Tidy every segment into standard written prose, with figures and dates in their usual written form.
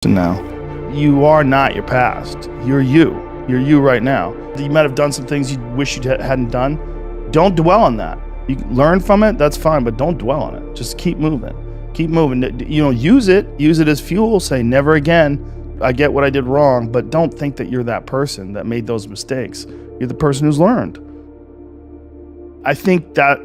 now. You are not your past. You're you. You're you right now. You might have done some things you wish you hadn't done. Don't dwell on that. You can learn from it, that's fine, but don't dwell on it. Just keep moving. Keep moving. Use it as fuel. Say, never again. I get what I did wrong, but don't think that you're that person that made those mistakes. You're the person who's learned. I think that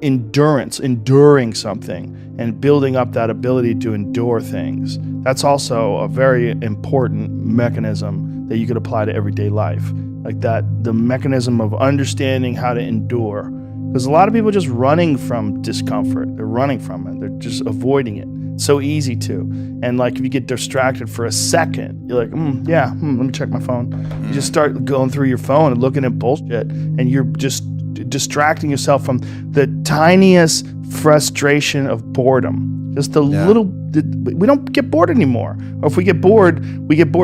enduring something and building up that ability to endure things, that's also a very important mechanism that you could apply to everyday life. Like that, the mechanism of understanding how to endure. Because a lot of people are just running from discomfort. They're running from it. They're just avoiding it. It's so easy to. And like if you get distracted for a second, you're like, let me check my phone. You just start going through your phone and looking at bullshit, and you're just distracting yourself from the tiniest frustration of boredom. Just the little, we don't get bored anymore. Or if we get bored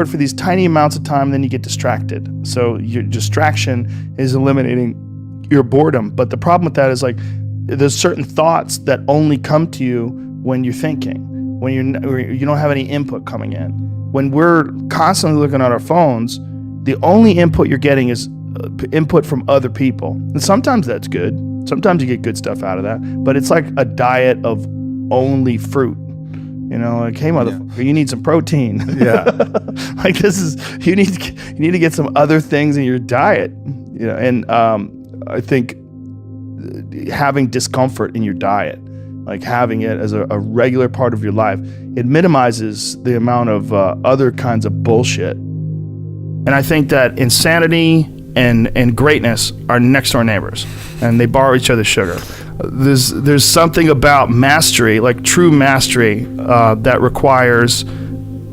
for these tiny amounts of time, then you get distracted. So your distraction is eliminating your boredom. But the problem with that is like, there's certain thoughts that only come to you when you're thinking, when you don't have any input coming in. When we're constantly looking at our phones, the only input you're getting is input from other people. And sometimes that's good. Sometimes you get good stuff out of that. But it's like a diet of only fruit. Like, hey, motherfucker, you need some protein. Yeah. Like you need to get some other things in your diet. And I think having discomfort in your diet, like having it as a regular part of your life, it minimizes the amount of other kinds of bullshit. And I think that insanity and greatness are next door neighbors, and they borrow each other's sugar. There's something about mastery, like true mastery, that requires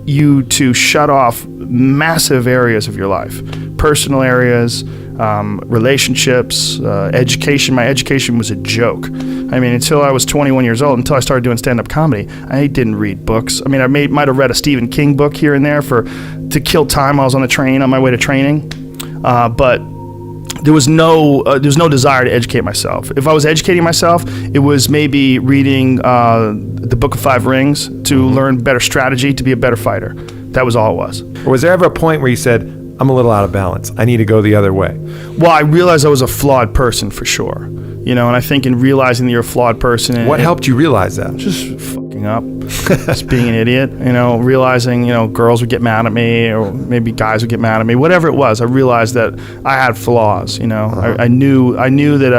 you to shut off massive areas of your life, personal areas, relationships, education. My education was a joke. I mean, until I was 21 years old, until I started doing stand-up comedy, I didn't read books. I mean, I might have read a Stephen King book here and there to kill time while I was on the train on my way to training. But there was no desire to educate myself. If I was educating myself, it was maybe reading the Book of Five Rings to learn better strategy, to be a better fighter. That was all it was. Or was there ever a point where you said, I'm a little out of balance, I need to go the other way? Well, I realized I was a flawed person for sure. And I think in realizing that you're a flawed person... What helped you realize that? Just fucking up. Just being an idiot. Realizing, girls would get mad at me, or maybe guys would get mad at me. Whatever it was, I realized that I had flaws, I knew that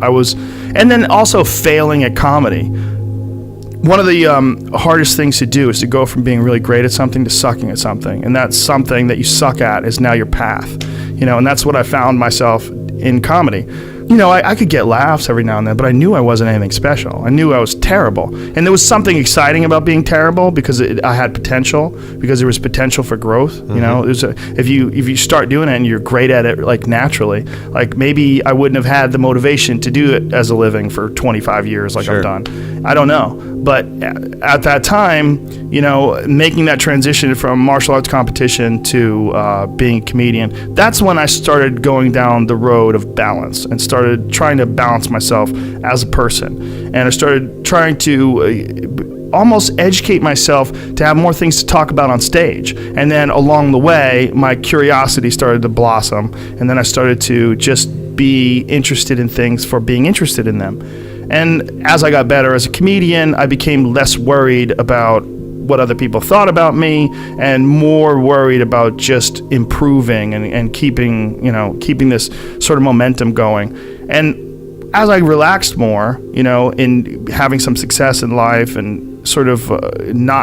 I was... And then also failing at comedy. One of the hardest things to do is to go from being really great at something to sucking at something. And that something that you suck at is now your path. And that's what I found myself in comedy. I could get laughs every now and then, but I knew I wasn't anything special. I knew I was terrible. And there was something exciting about being terrible because I had potential, because there was potential for growth. If you start doing it and you're great at it, like naturally, like maybe I wouldn't have had the motivation to do it as a living for 25 years like I've done. I don't know. But at that time, making that transition from martial arts competition to being a comedian, that's when I started going down the road of balance and started trying to balance myself as a person. And I started trying to almost educate myself to have more things to talk about on stage. And then along the way, my curiosity started to blossom. And then I started to just be interested in things for being interested in them. And as I got better as a comedian, I became less worried about what other people thought about me and more worried about just improving and keeping this sort of momentum going. And as I relaxed more, in having some success in life and sort of not